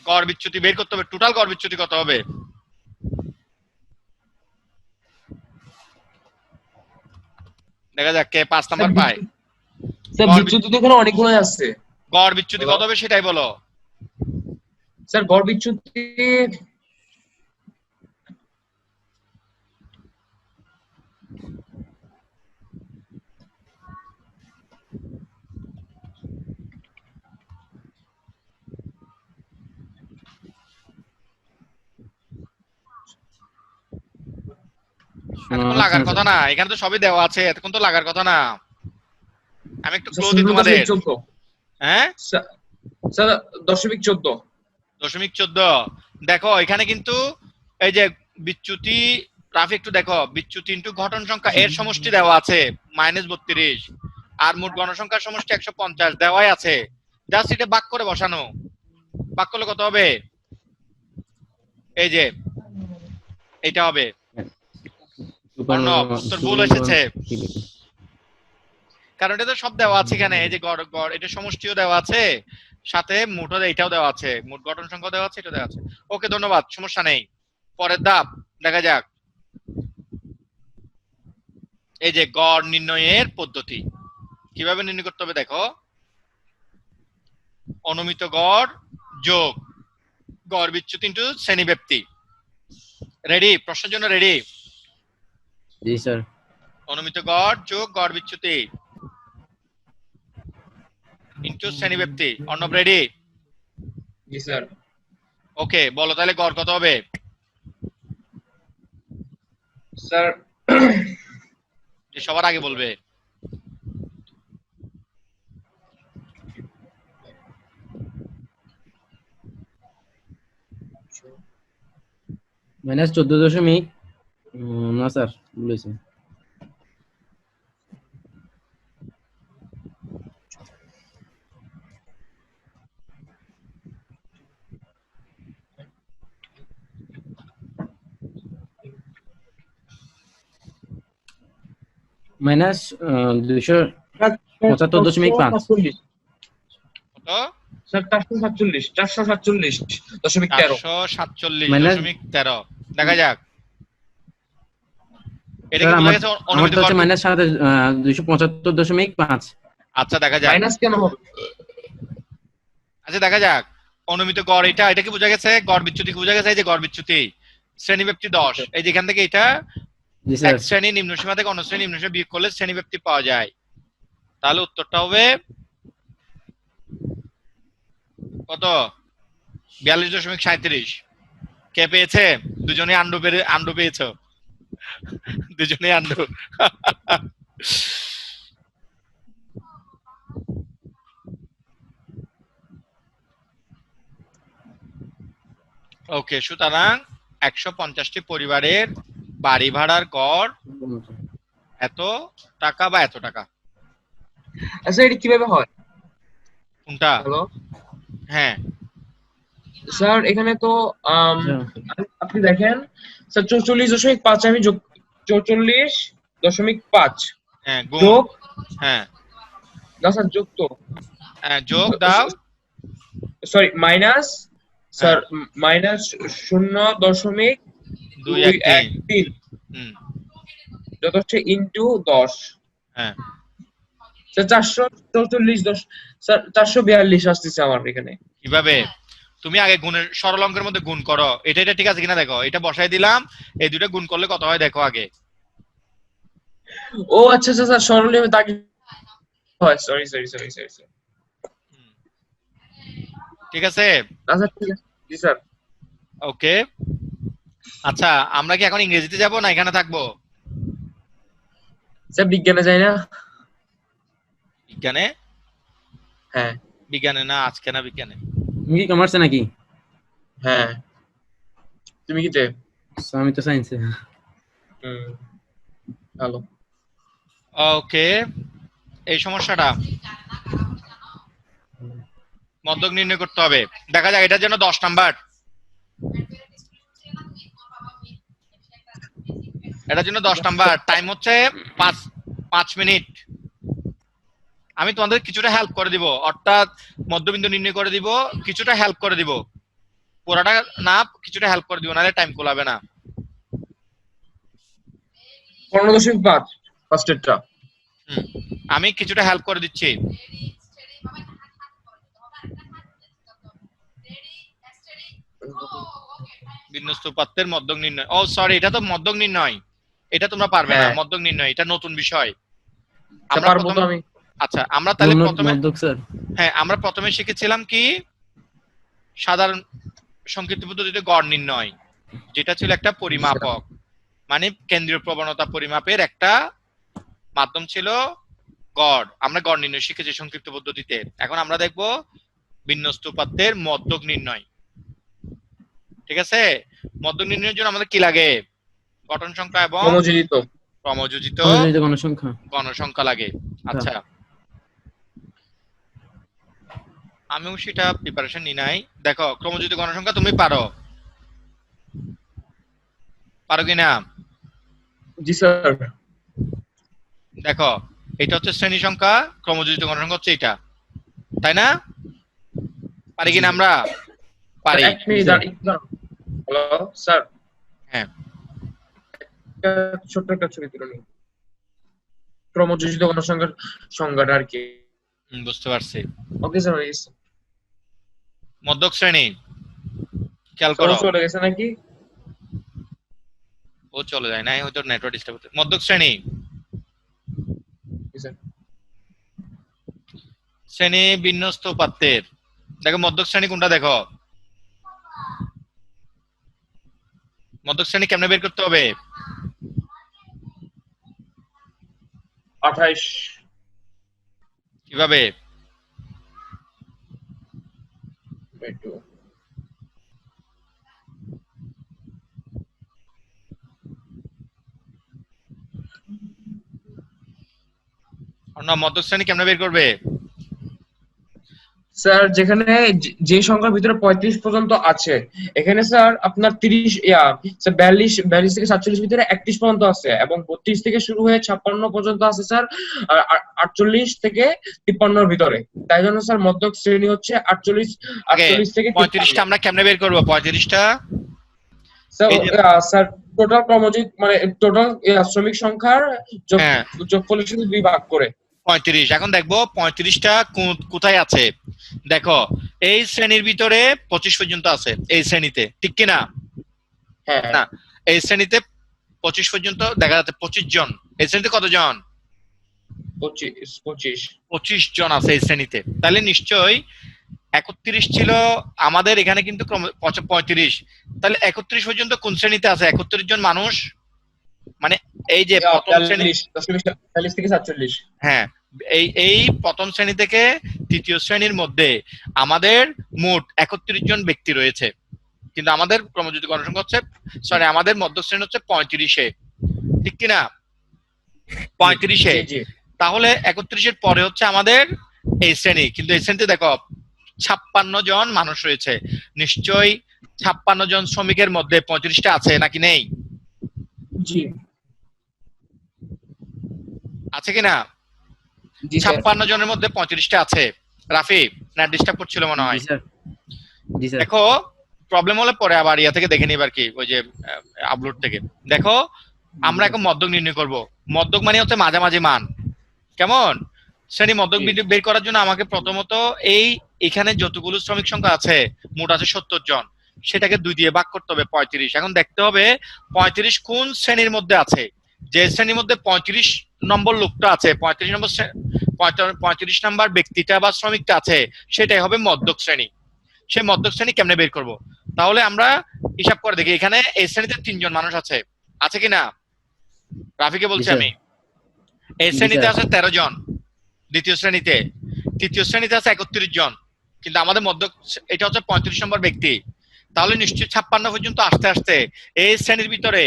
গড় বিচ্যুতি বের করতে হবে, টোটাল গড় বিচ্যুতি কত হবে? দেখা যাক কে 5 নাম্বার পায়। স্যার গড় বিচ্যুতি তো এখানে অনেকগুলোই আছে। গড় বিচ্যুতি কত হবে সেটাই বলো। স্যার গড় বিচ্যুতি এতক্ষণ লাগার কথা না, এখানে তো সবই দেওয়া আছে, এতক্ষণ তো লাগার কথা না। আমি একটু ক্লো দিই তোমাদের। 0.14, হ্যাঁ, স্যার 0.14, 0.14। দেখো এখানে কিন্তু এই যে বিচ্যুতি, রাফি একটু দেখো, বিচ্যুতি ইনটু ঘটন সংখ্যা এর সমষ্টি দেওয়া আছে -32, আর মোট গণসংখ্যার সমষ্টি 150 দেওয়াই আছে। জাস্ট এটা ভাগ করে বসানো, ভাগ করলে কত হবে? এই যে এটা হবে। অর্ণব, উত্তর ভুল এসেছে, কারণ এটা তো সব দেওয়া আছে এখানে। এই যে গড় গড় এটা সমষ্টিও দেওয়া আছে, সাথে মোট এটাও দেওয়া আছে, মোট গঠন সংখ্যা দেওয়া আছে, এটা দেওয়া আছে। ওকে, ধন্যবাদ, সমস্যা নেই। পরের ধাপ দেখা যাক। এই যে গড় নির্ণয়ের পদ্ধতি কিভাবে নির্ণয় করতে হবে দেখো, অনুমিত গড় যোগ গড় বিচ্যুতি ইনটু শ্রেণীব্যাপ্তি। রেডি? প্রশ্নের জন্য রেডি? জি, স্যার। অনুমিত গড় যোগ গড় বিচ্যুতি ইনটু শ্রেণীব্যাপ্তি। অর্ণব রেডি? জি স্যার। ওকে, বলো তাহলে গড় কত হবে? স্যার যে সবার আগে বলবে। -14 না স্যার, বলেছি। -275.5। কত? স্যার 447.13। 447.13। দেখা যাক। এটা কি স্যার বোঝা গেছে আমার অনুমিত তো হচ্ছে গড়? -275.5। আচ্ছা দেখা যাক, মাইনাস কেন হবে? আচ্ছা দেখা যাক। অনুমিত গড় এটা, এটা কি বোঝা গেছে? গড় বিচ্যুতি কি বোঝা গেছে? এই যে গড় বিচ্যুতি, শ্রেণীব্যাপ্তি 10, এই যেখান থেকে এটা জি এক স্যার। শ্রেণী নিম্ন সীমা থেকে অন্য শ্রেণী নিম্ন সীমা বিয়োগ করলে শ্রেণীব্যাপ্তি পাওয়া যায়। তাহলে উত্তরটা হবে কত? 42.37। কে পেয়েছে? দুজনে আন্ডু পেয়েছো, দুজনে আন্ডু। ওকে, সুতরাং 150টি পরিবারের বাড়ি ভাড়ার গড় এত টাকা বা এত টাকা। আচ্ছা এটা কিভাবে হয়? কোনটা? হ্যালো হ্যাঁ, স্যার, এখানে তো আচ্ছা, আপনি দেখেন স্যার 44.5 আমি যোগ 44.5 হ্যাঁ গুণ, যোগ হ্যাঁ না স্যার যোগ তো হ্যাঁ যোগ দাও, সরি মাইনাস স্যার হ্যাঁ মাইনাস 0.213 হুম, যত হচ্ছে ইন্টু 10 হ্যাঁ স্যার 444 স্যার 442 আসতেছে আমার এখানে। কিভাবে? তুমি আগে গুণের সরল অঙ্কের মধ্যে গুণ করো, এটা এটা ঠিক আছে কিনা দেখো, এটা বসাই দিলাম, এই দুটো গুণ করলে কত হয় দেখো আগে। ও আচ্ছা আচ্ছা স্যার সরলরেখা দাগ হয়, sorry sorry sorry sorry sir. ঠিক আছে, আচ্ছা ঠিক আছে, জি স্যার। ওকে। আচ্ছা, আমরা কি এখন ইংরেজিতে যাব না এখানে থাকবো? স্যার বিজ্ঞানে যায় না? বিজ্ঞানে? হ্যাঁ বিজ্ঞানে না, আজকে না বিজ্ঞানে। তুমি কি কমার্সে নাকি? হ্যাঁ, তুমি কিতে? আচ্ছা, আমি তো সায়েন্সে। ভালো। ওকে, এই সমস্যাটা মধ্যক নির্ণয় করতে হবে। দেখা যাক এটার জন্য 10 নাম্বার, এটার জন্য 10 নাম্বার, টাইম হচ্ছে 5 মিনিট। আমি তোমাদের কিছুটা হেল্প করে দিব, অর্থাৎ মধ্যবিন্দু নির্ণয় করে দিব, কিছুটা হেল্প করে দিব, পুরাটা না, কিছুটা হেল্প করে দিব, নাহলে টাইম কোলাবে না। 15.5 ফার্স্টেরটা। হুম, আমি কিছুটা হেল্প করে দিচ্ছি। বিন্যস্ত উপাত্তের মধ্যক নির্ণয়, ও সরি, এটা তো মধ্যক নির্ণয়, এটা তোমরা পারবে না। হ্যাঁ। মধ্যক নির্ণয় এটা নতুন বিষয়। স্যার আমরা পারবো তো প্রথমে, আমি। আচ্ছা আমরা তাহলে প্রথমে, মধ্যক স্যার। হ্যাঁ আমরা প্রথমে শিখেছিলাম কি সাধারণ সংক্ষিপ্ত পদ্ধতিতে গড় নির্ণয়, যেটা ছিল একটা পরিমাপক, মানে কেন্দ্রীয় প্রবণতা পরিমাপের একটা মাধ্যম ছিল গড়। আমরা গড় নির্ণয় শিখেছি সংক্ষিপ্ত পদ্ধতিতে। এখন আমরা দেখব বিন্যস্ত উপাত্তের মধ্যক নির্ণয়। ঠিক আছে, মধ্যক নির্ণয়ের জন্য আমাদের কি লাগে? গঠন সংখ্যা এবং ক্রমযোজিত। ক্রমযোজিত ক্রমযোজিত গণসংখ্যা। গণসংখ্যা লাগে। আচ্ছা, আমিও সেটা প্রিপারেশন নি নাই। দেখো ক্রমযোজিত গণসংখ্যা তুমি পারো, পারো কিনা? জি স্যার। দেখো এটা হচ্ছে শ্রেণী সংখ্যা, ক্রমযোজিত গণসংখ্যা হচ্ছে এটা, তাই না? পারি কিনা আমরা? পারি। এক মিনিট হ্যালো স্যার, হ্যাঁ, ছোট্ট একটা ছবি তুলে নিন ক্রমযোজিত গণসংখ্যার সংজ্ঞাটা আর কি। বুঝতে পারছি। ওকে স্যার, হয়ে গেছে। মধ্যক শ্রেণী খেয়াল করো। চলে গেছে নাকি? ও চলে যায় নাই, হয়তো নেটওয়ার্ক ডিস্টার্ব হচ্ছে। মধ্যক শ্রেণী, জি স্যার। শ্রেণী বিন্যস্ত উপাত্তের। দেখো মধ্যক শ্রেণী কোনটা, দেখো মধ্যক শ্রেণী কেমনে বের করতে হবে? 28। কিভাবে? একটু না, মধ্যক শ্রেণী কেমনে বের করবে? স্যার যেখানে যে সংখ্যার ভিতরে 35 পর্যন্ত আছে, এখানে স্যার আপনার 30 স্যার 42 থেকে 47 ভিতরে 31 পর্যন্ত আছে, এবং 32 থেকে শুরু হয়ে 56 পর্যন্ত আছে স্যার 48 থেকে 53 এর ভিতরে। তাই জন্য স্যার মধ্যক শ্রেণী হচ্ছে 48 থেকে 35টা আমরা কেমনে বের করবো? 35টা স্যার টোটাল ক্রমযোজিত মানে টোটাল শ্রমিক সংখ্যার হ্যাঁ যোগফলের সাথে 2 ভাগ করে 35। এখন দেখবো 35টা কোথায় আছে। দেখো এই শ্রেণীর ভিতরে 25 পর্যন্ত আছে, এই শ্রেণীতে, ঠিক কিনা? হ্যাঁ না, এই শ্রেণীতে 25 পর্যন্ত দেখা যাচ্ছে 25 জন। এই শ্রেণীতে কতজন? 25 25 জন আছে এই শ্রেণীতে। তাহলে নিশ্চয়ই 31 ছিল আমাদের এখানে, কিন্তু 35। তাহলে 31 পর্যন্ত কোন শ্রেণীতে আছে 31 জন মানুষ? মানে এই যে প্রথম শ্রেণী, 43 থেকে 47। হ্যাঁ, এই প্রথম শ্রেণী থেকে তৃতীয় শ্রেণীর মধ্যে আমাদের মোট 31 জন ব্যক্তি রয়েছে, কিন্তু আমাদের ক্রমযুক্ত গণসংখ্যা হচ্ছে, সরি, আমাদের মধ্য শ্রেণী হচ্ছে 35-এ, ঠিক কিনা? 35-এ। জি জি তাহলে 31-এর পরে হচ্ছে আমাদের এই শ্রেণী, কিন্তু এই শ্রেণীতে দেখো 56 জন মানুষ রয়েছে। নিশ্চয়ই 56 জন শ্রমিকের মধ্যে 35টা আছে নাকি নেই? জি আছে কিনা? জি স্যার। 56 জনের মধ্যে 35টা আছে। রাফি, না ডিস্টার্ব করছিল মনে জি হয়? স্যার, জি স্যার। দেখো, প্রবলেম হলে পরে আবার ইয়া থেকে দেখে নিবার কি, ওই যে আপলোড থেকে দেখো। আমরা এখন মধ্যক নির্ণয় করব। মধ্যক মানে হচ্ছে মাঝামাঝি মান, কেমন? শ্রেণী মধ্যক বের করার জন্য আমাকে প্রথমত এখানে যতগুলো শ্রমিক সংখ্যা আছে, মোট আছে 70 জন, সেটাকে 2 দিয়ে ভাগ করতে হবে 35। এখন দেখতে হবে 35 কোন শ্রেণীর মধ্যে আছে। যে শ্রেণীর মধ্যে 35 নম্বর লোকটা আছে, 35 নম্বর ব্যক্তিটা বা শ্রমিকটা আছে, সেটাই হবে মধ্যক শ্রেণী। সেই মধ্যক শ্রেণী কেমনে বের করব? তাহলে আমরা হিসাব করে দেখি। এখানে এই শ্রেণীতে 3 জন মানুষ আছে, আছে কিনা? রাফিকে বলছি জি, স্যার। আমি। এই জি, শ্রেণীতে স্যার। আছে 13 জন, দ্বিতীয় শ্রেণীতে। তৃতীয় শ্রেণীতে আছে 31 জন, কিন্তু আমাদের মধ্য, এটা হচ্ছে 35 নম্বর ব্যক্তি। তাহলে নিশ্চয়ই 56 পর্যন্ত আসতে আসতে এই শ্রেণীর ভিতরে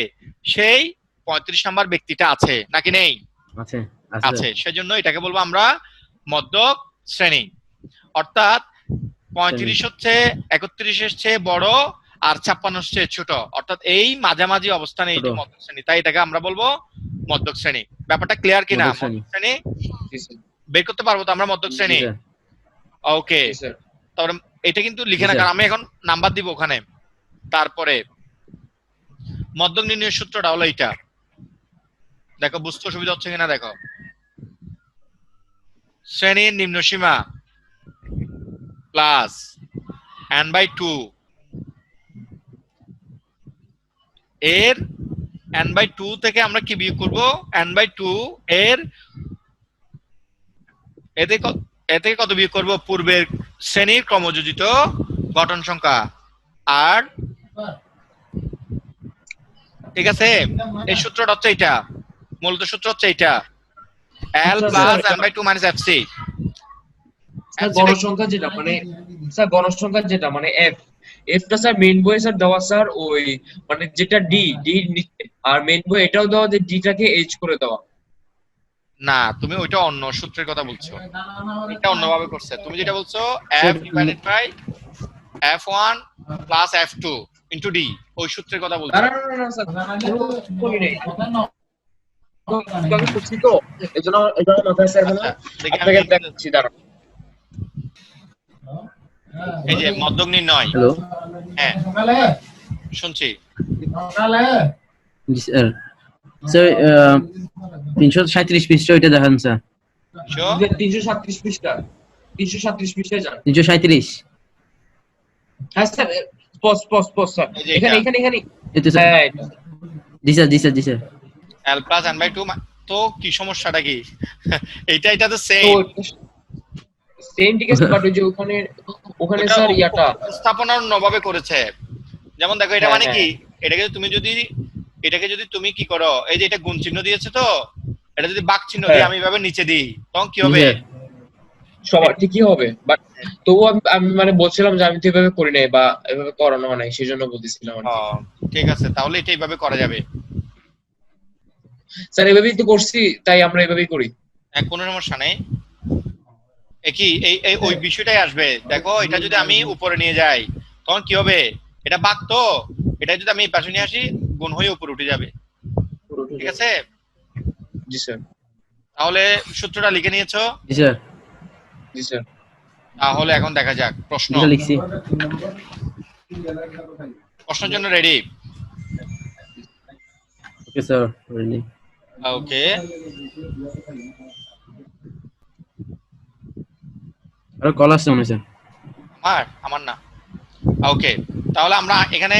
সেই 35 নম্বর ব্যক্তিটা আছে নাকি নেই? আছে, আছে আছে। স্যার। সেজন্য এটাকে বলবো আমরা মধ্যক শ্রেণী। অর্থাৎ 35 হচ্ছে 31-এর চেয়ে বড়, আর 56 চেয়ে ছোট, অর্থাৎ এই মাঝামাঝি অবস্থানে ছোট। এইটি মধ্যক শ্রেণী। তাই এটাকে আমরা বলবো মধ্যক শ্রেণী। ব্যাপারটা ক্লিয়ার কিনা? মধ্যক শ্রেণী। মধ্যক শ্রেণী জি স্যার। বের করতে পারবো তো আমরা মধ্যক জি শ্রেণী? স্যার। ওকে। জি স্যার। তারপরে এটা কিন্তু জি লিখে না, স্যার। কারণ আমি এখন নাম্বার দিব ওখানে। তারপরে মধ্যক নির্ণয়ের সূত্রটা হলো এইটা। দেখো, বুঝতে অসুবিধা হচ্ছে কিনা দেখো। শ্রেণীর নিম্ন সীমা প্লাস n/2 এর n/2 থেকে আমরা কি বিয়োগ করব? n/2 এর এতে কত বিয়োগ করব? পূর্বের শ্রেণীর ক্রমযোজিত গঠন সংখ্যা। আর ঠিক আছে, এই সূত্রটা হচ্ছে এটা, মূলত সূত্র হচ্ছে এটা, l plus n/2 minus fc। Sir গণসংখ্যা যেটা মানে, স্যার গণসংখ্যা যেটা মানে এফ, এফটা স্যার মেইন বইয়ে স্যার দেওয়া স্যার ওই মানে যেটা ডি ডি নিচে, আর মেইন বই এটাও দেওয়া যে ডিটাকে এইচ করে দেওয়া। না, তুমি ওইটা অন্য সূত্রের কথা বলছো, এটা অন্যভাবে করছে। তুমি যেটা বলছো sir, f divided by f1 plus f2 into d, ওই সূত্রের কথা না বলছো। না না না স্যার, বলি নাই আমি করছি তো, এজন্য এটা মাথায় স্যার হলো। আচ্ছা, দেখি আমি আপনাকে দেখাচ্ছি দাঁড়ান। এই যে মধ্যক নির্ণয়। হ্যালো। হ্যাঁ, শুনছি। জি স্যার। স্যার 337 পৃষ্ঠা ওইটা দেখান স্যার। 337 পৃষ্ঠা, 337 পৃষ্ঠায় যান। 337। হ্যাঁ স্যার, পজ স্যার, এই যে এখানে এটা এখানে এখানে। এই তো স্যার। হ্যাঁ জি স্যার, জি স্যার, জি স্যার। l প্লাস n/2, তো কি সমস্যাটা কি? এটা তো তো সেম। সেম ঠিক আছে, বাট ওই যে ওখানে ওখানে ওটা স্যার ইয়াটা। উপস্থাপনা অন্যভাবে করেছে। যেমন দেখো, এটা হ্যাঁ, মানে হ্যাঁ। কি, এটাকে যদি তুমি কি করো, এই যে এটা গুণ চিহ্ন দিয়েছে তো, এটা যদি বাক চিহ্ন দিয়ে হ্যাঁ। আমি এভাবে নিচে দিই, তখন কি জি হবে? স্যার। সবার ঠিকই হবে, বাট তবুও আমি মানে বলছিলাম যে আমি তো এভাবে করি নাই বা এভাবে করানো হয় নাই, সেই জন্য বলতেছিলাম আর ও, কি। ঠিক আছে, তাহলে এটা এইভাবে করা যাবে। স্যার এভাবেই তো করছি, তাই আমরা এভাবেই করি। কোনো সমস্যা নেই। একই এই ওই বিষয়টাই আসবে। দেখো, এটা যদি আমি উপরে নিয়ে যাই, তখন কি হবে? এটা বাক তো, এটা যদি আমি এই পাশে নিয়ে আসি, গুণ হয়ে উপরে উঠে যাবে। ঠিক আছে, জি স্যার। তাহলে সূত্রটা লিখে নিয়েছো? জি স্যার। জি স্যার। তাহলে এখন দেখা যাক প্রশ্ন। জি স্যার, লিখছি। প্রশ্নের জন্য ready? Okay sir, ready. Okay, আর কল আসছে মনে হয় স্যার। আমার না। ওকে, তাহলে আমরা এখানে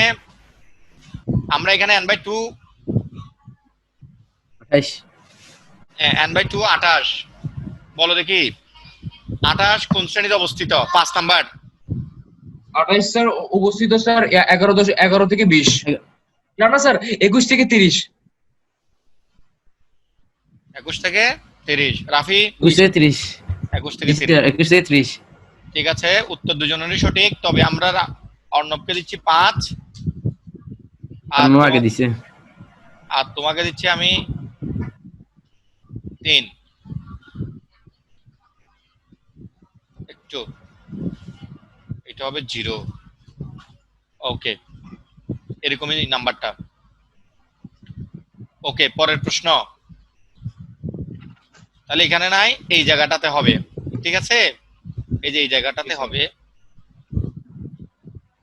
n/2 28। n/2 28। বলো দেখি, 28 কোন শ্রেণীতে অবস্থিত? 5 নাম্বার। 28 স্যার উপস্থিত স্যার 11 থেকে 20। না না স্যার 21 থেকে 30। 21 থেকে 30। রাফি 21 থেকে 30। 21 থেকে 30। 21 থেকে 30। ঠিক আছে, উত্তর দুজনেরই সঠিক। তবে আমরা অর্ণবকে দিচ্ছি 5 আর আমার আগে দিছে। আর তোমাকে দিচ্ছি আমি 3। একটু এটা হবে 0। ওকে, এরকমই নাম্বারটা। ওকে, পরের প্রশ্ন। তাহলে এখানে নাই, এই জায়গাটাতে হবে। ঠিক আছে, এই যে এই জায়গাটাতে হবে।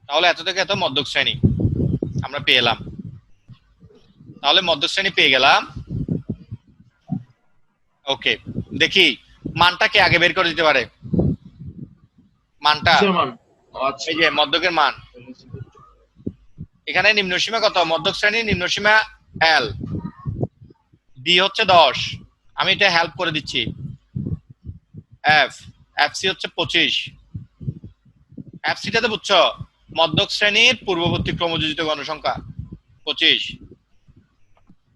তাহলে এত থেকে এত মধ্যক শ্রেণী আমরা পেয়ে এলাম। তাহলে মধ্যক শ্রেণী পেয়ে গেলাম। ওকে, দেখি মানটা কে আগে বের করে দিতে পারে। মানটা কিসের মান? আচ্ছা এই যে মধ্যকের মান। এখানে নিম্নসীমা কত? মধ্যক শ্রেণীর নিম্নসীমা এল, ডি হচ্ছে 10। আমি এটা হেল্প করে দিচ্ছি। এফ, এফসি হচ্ছে 25। এফসিটাতে বুঝছো মধ্যক শ্রেণীর পূর্ববর্তী ক্রমযোজিত গণসংখ্যা 25।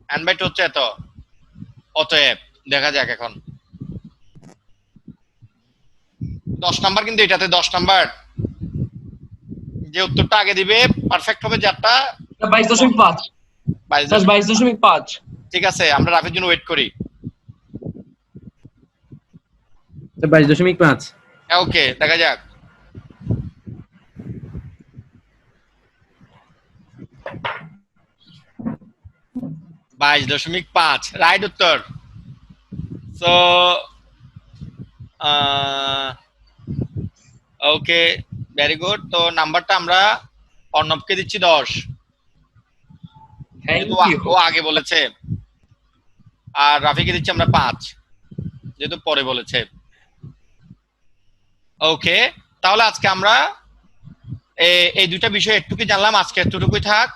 এন/2 হচ্ছে এত। অতএব দেখা যাক এখন 10 নাম্বার, কিন্তু এটাতে 10 নাম্বার। যে উত্তরটা আগে দিবে পারফেক্ট হবে, যারটা 22.5 স্যার 22.5। ঠিক আছে, আমরা রাফির জন্য ওয়েট করি। 22.5। ওকে, দেখা যাক। বাইশ দশমিক পাঁচ রাইট উত্তর। So okay, very good. তো নাম্বারটা আমরা অর্ণবকে দিচ্ছি 10, থ্যাংক যেহেতু ইউ। ও আগে বলেছে। আর রাফিকে দিচ্ছি আমরা 5, যেহেতু পরে বলেছে। ওকে, তাহলে আজকে আমরা এই দুইটা বিষয় একটুকুই জানলাম। আজকে এতটুকুই থাক।